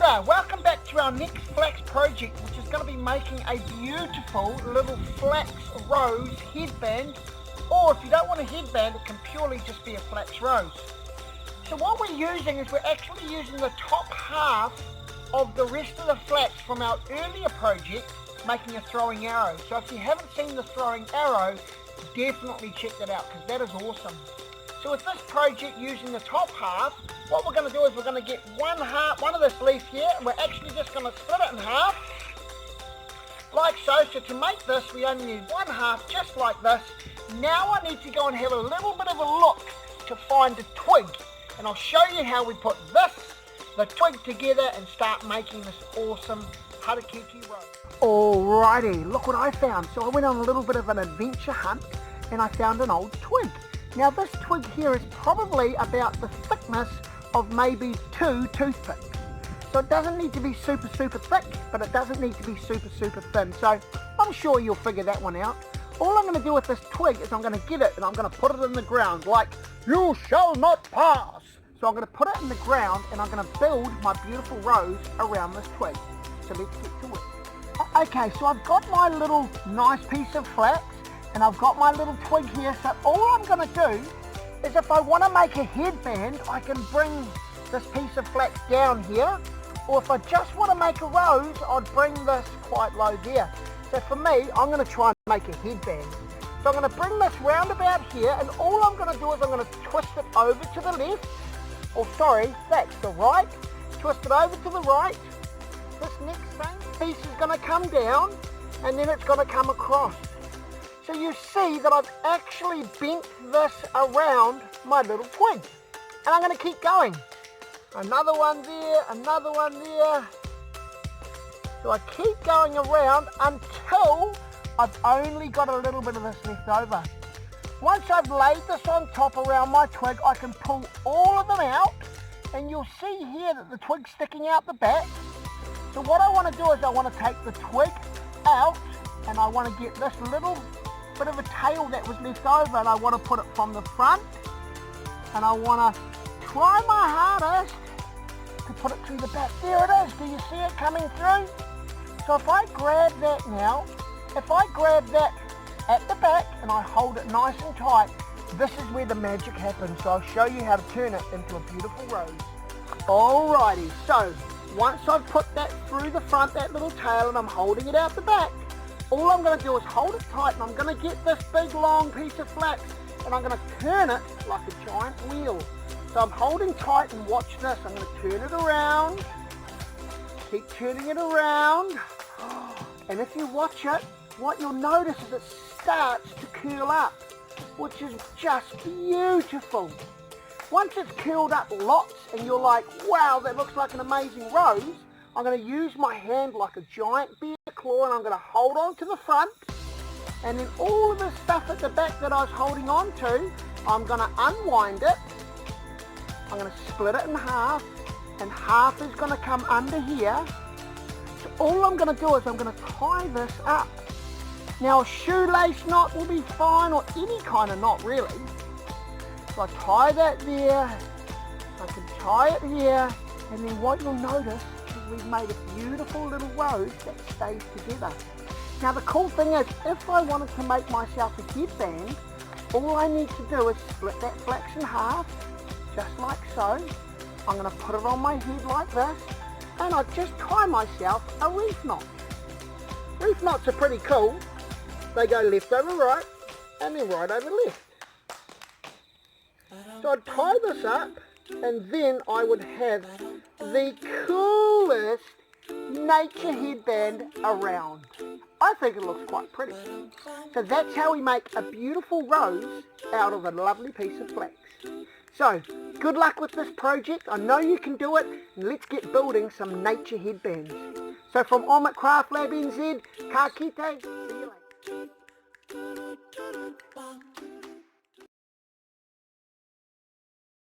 there, welcome back to our next flax project, which is going to be making a beautiful little flax rose headband, or if you don't want a headband, it can purely just be a flax rose. So what we're using is we're actually using the top half of the rest of the flax from our earlier project, making a throwing arrow. So if you haven't seen the throwing arrow, definitely check that out because that is awesome. So with this project using the top half, what we're going to do is we're going to get one of this leaf here, and we're actually just going to split it in half, like so. So to make this, we only need one half, just like this. Now I need to go and have a little bit of a look to find a twig, and I'll show you how we put the twig together and start making this awesome harakeke rose. Alrighty, look what I found. So I went on a little bit of an adventure hunt, and I found an old twig. Now this twig here is probably about the thickness of maybe 2 toothpicks. So it doesn't need to be super thick, but it doesn't need to be super thin. So I'm sure you'll figure that one out. All I'm going to do with this twig is I'm going to get it and I'm going to put it in the ground like, you shall not pass. So I'm going to put it in the ground and I'm going to build my beautiful rose around this twig. So let's get to it. Okay, so I've got my little nice piece of flax, and I've got my little twig here. So all I'm going to do is if I want to make a headband, I can bring this piece of flax down here, or if I just want to make a rose, I'd bring this quite low there. So for me, I'm going to try and make a headband. So I'm going to bring this round about here, and all I'm going to do is I'm going to twist it over to the left, or sorry, that's the right, twist it over to the right. This next piece is going to come down, and then it's going to come across. So you see that I've actually bent this around my little twig. And I'm going to keep going. Another one there, another one there. So I keep going around until I've only got a little bit of this left over. Once I've laid this on top around my twig, I can pull all of them out. And you'll see here that the twig's sticking out the back. So what I want to do is I want to take the twig out, and I want to get this little bit of a tail that was left over, and I want to put it from the front, and I want to try my hardest to put it through the back. There it is. Do you see it coming through? So if I grab that now, if I grab that at the back and I hold it nice and tight, this is where the magic happens. So I'll show you how to turn it into a beautiful rose. Alrighty, so once I've put that through the front, that little tail, and I'm holding it out the back, all I'm going to do is hold it tight, and I'm going to get this big long piece of flax, and I'm going to turn it like a giant wheel. So I'm holding tight, and watch this. I'm going to turn it around, keep turning it around, and if you watch it, what you'll notice is it starts to curl up, which is just beautiful. Once it's curled up lots, and you're like, wow, that looks like an amazing rose, I'm going to use my hand like a giant bear claw, and I'm going to hold on to the front, and then all of the stuff at the back that I was holding on to, I'm going to unwind it. I'm going to split it in half, and half is going to come under here. So all I'm going to do is I'm going to tie this up. Now a shoelace knot will be fine, or any kind of knot really. So I tie that there, I can tie it here, and then what you'll notice is we've made a beautiful little rose that stays together. Now the cool thing is, if I wanted to make myself a headband, all I need to do is split that flax in half, just like so. I'm going to put it on my head like this, and I just tie myself a reef knot. Reef knots are pretty cool. They go left over right, and then right over left. So I'd tie this up, and then I would have the coolest nature headband around. I think it looks quite pretty. So that's how we make a beautiful rose out of a lovely piece of flax. So good luck with this project. I know you can do it, and let's get building some nature headbands. So from Om at Craft Lab NZ, ka kite.